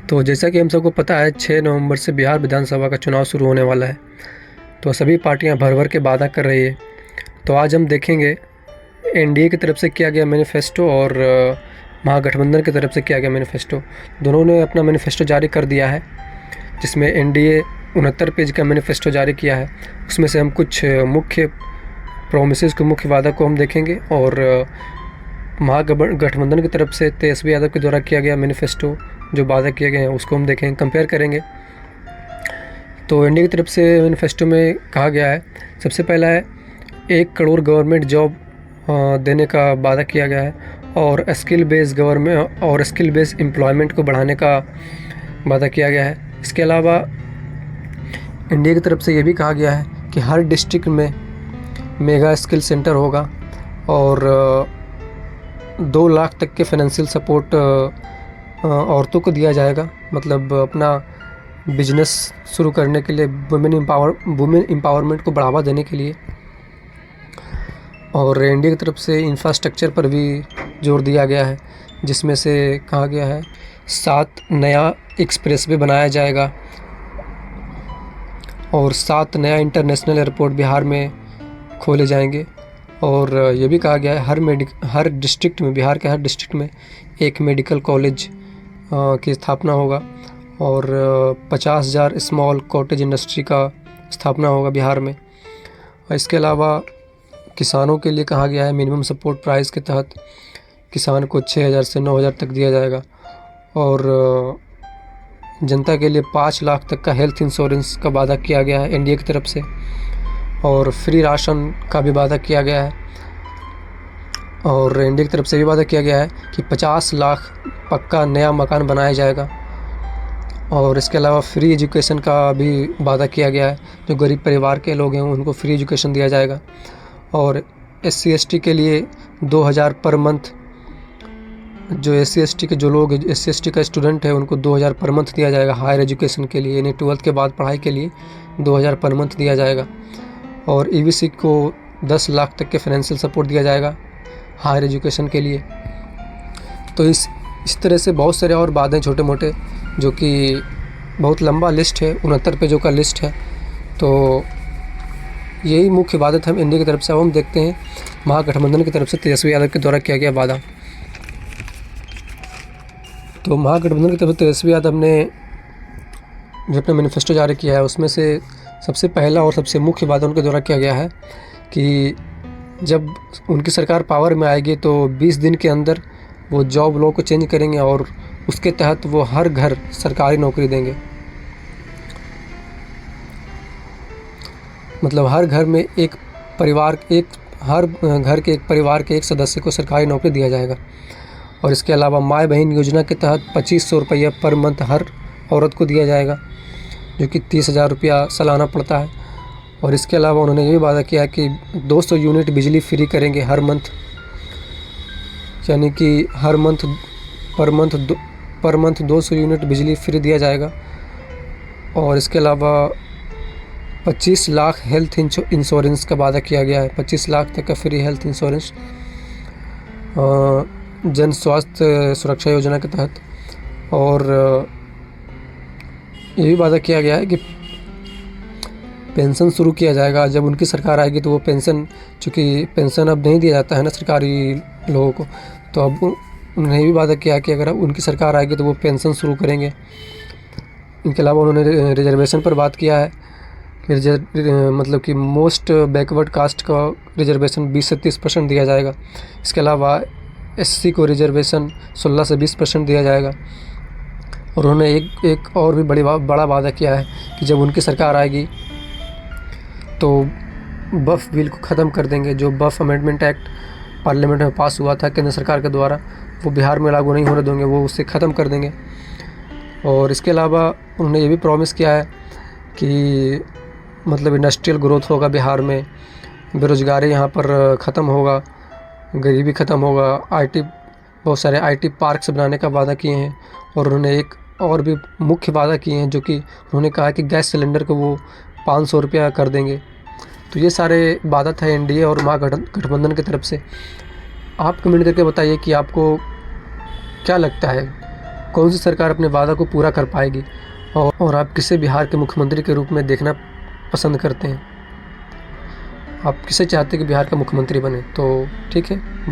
तो जैसा कि हम सबको पता है 6 नवंबर से बिहार विधानसभा का चुनाव शुरू होने वाला है। तो सभी पार्टियां भर भर के वादा कर रही है। तो आज हम देखेंगे एनडीए की तरफ से किया गया मैनिफेस्टो और महागठबंधन की तरफ से किया गया मैनिफेस्टो। दोनों ने अपना मैनिफेस्टो जारी कर दिया है, जिसमें एनडीए 69 पेज का मैनिफेस्टो जारी किया है। उसमें से हम कुछ मुख्य प्रोमिसेस को, मुख्य वादा को हम देखेंगे और महागठबंधन की तरफ से तेजस्वी यादव के द्वारा किया गया मैनिफेस्टो जो वादा किए गए हैं उसको हम देखेंगे, कंपेयर करेंगे। तो एनडीए की तरफ से मैनिफेस्टो में कहा गया है, सबसे पहला है 1 करोड़ गवर्नमेंट जॉब देने का वादा किया गया है और स्किल बेस्ड गवर्नमेंट और स्किल बेस्ड एम्प्लॉयमेंट को बढ़ाने का वादा किया गया है। इसके अलावा एनडीए की तरफ से ये भी कहा गया है कि हर डिस्ट्रिक्ट में मेगा स्किल सेंटर होगा और 2 लाख तक के फाइनेंशियल सपोर्ट औरतों को दिया जाएगा, मतलब अपना बिजनेस शुरू करने के लिए, वुमेन एम्पावरमेंट को बढ़ावा देने के लिए। और एनडीए की तरफ से इंफ्रास्ट्रक्चर पर भी जोर दिया गया है, जिसमें से कहा गया है 7 नया एक्सप्रेसवे बनाया जाएगा और 7 नया इंटरनेशनल एयरपोर्ट बिहार में खोले जाएंगे। और ये भी कहा गया है हर डिस्ट्रिक्ट में, बिहार के हर डिस्ट्रिक्ट में एक मेडिकल कॉलेज की स्थापना होगा और 50,000 स्मॉल कॉटेज इंडस्ट्री का स्थापना होगा बिहार में। इसके अलावा किसानों के लिए कहा गया है मिनिमम सपोर्ट प्राइस के तहत किसान को 6,000 से 9,000 तक दिया जाएगा और जनता के लिए 5 लाख तक का हेल्थ इंश्योरेंस का वादा किया गया है एनडीए की तरफ से और फ्री राशन का भी वादा किया गया है। और एनडीए की तरफ से भी वादा किया गया है कि 50 लाख पक्का नया मकान बनाया जाएगा और इसके अलावा फ्री एजुकेशन का भी वादा किया गया है। जो गरीब परिवार के लोग हैं उनको फ्री एजुकेशन दिया जाएगा और SC ST के लिए 2,000 पर मंथ, जो SC ST के जो लोग SC ST का स्टूडेंट है उनको 2,000 पर मंथ दिया जाएगा हायर एजुकेशन के लिए, यानी 12th के बाद पढ़ाई के लिए 2,000 पर मंथ दिया जाएगा। और EBC को 10 लाख तक के फाइनेंशियल सपोर्ट दिया जाएगा हायर एजुकेशन के लिए। तो इस तरह से बहुत सारे और वादे हैं छोटे मोटे, जो कि बहुत लंबा लिस्ट है, 69 पेजों का लिस्ट है। तो यही मुख्य वादे थे हम एनडीए की तरफ से। अब हम देखते हैं महागठबंधन की तरफ से तेजस्वी यादव के द्वारा किया गया वादा। तो महागठबंधन की तरफ से तेजस्वी यादव ने जो अपना मैनिफेस्टो जारी किया है उसमें से सबसे पहला और सबसे मुख्य वादा उनके द्वारा किया गया है कि जब उनकी सरकार पावर में आएगी तो 20 दिन के अंदर वो जॉब लॉ को चेंज करेंगे और उसके तहत वो हर घर सरकारी नौकरी देंगे। मतलब हर घर में हर घर के एक परिवार के एक सदस्य को सरकारी नौकरी दिया जाएगा। और इसके अलावा माँ बहन योजना के तहत 2,500 रुपया पर मंथ हर औरत को दिया जाएगा, जो कि 30,000 रुपया सालाना पड़ता है। और इसके अलावा उन्होंने ये भी वादा किया कि 200 यूनिट बिजली फ्री करेंगे हर मंथ, यानी कि हर मंथ पर मंथ 200 यूनिट बिजली फ्री दिया जाएगा। और इसके अलावा 25 लाख हेल्थ इंश्योरेंस का वादा किया गया है, 25 लाख तक का फ्री हेल्थ इंश्योरेंस जन स्वास्थ्य सुरक्षा योजना के तहत। और ये भी वादा किया गया है कि पेंशन शुरू किया जाएगा जब उनकी सरकार आएगी। तो वो पेंशन, चूँकि पेंशन अब नहीं दिया जाता है ना सरकारी लोगों को, तो अब उन्होंने भी वादा किया कि अगर उनकी सरकार आएगी तो वो पेंशन शुरू करेंगे। इनके अलावा उन्होंने रिजर्वेशन पर बात किया है कि मतलब कि मोस्ट बैकवर्ड कास्ट का रिजर्वेशन 20 से 30% दिया जाएगा। इसके अलावा SC को रिजर्वेशन 16 से 20% दिया जाएगा। और उन्होंने एक और भी बड़ा वादा किया है कि जब उनकी सरकार आएगी तो बफ बिल को ख़त्म कर देंगे। जो बफ अमेंडमेंट एक्ट पार्लियामेंट में पास हुआ था केंद्र सरकार के द्वारा, वो बिहार में लागू नहीं होने देंगे, वो उसे ख़त्म कर देंगे। और इसके अलावा उन्होंने ये भी प्रॉमिस किया है कि मतलब इंडस्ट्रियल ग्रोथ होगा बिहार में, बेरोज़गारी यहाँ पर ख़त्म होगा, गरीबी ख़त्म होगा, बहुत सारे IT पार्क्स बनाने का वादा किए हैं। और उन्होंने एक और भी मुख्य वादा किए हैं, जो कि उन्होंने कहा कि गैस सिलेंडर को वो 500 रुपया कर देंगे। तो ये सारे वादा था एनडीए और महागठबंधन की तरफ से। आप कमेंट करके बताइए कि आपको क्या लगता है कौन सी सरकार अपने वादा को पूरा कर पाएगी, और आप किसे बिहार के मुख्यमंत्री के रूप में देखना पसंद करते हैं? आप किसे चाहते हैं कि बिहार का मुख्यमंत्री बने? तो ठीक है।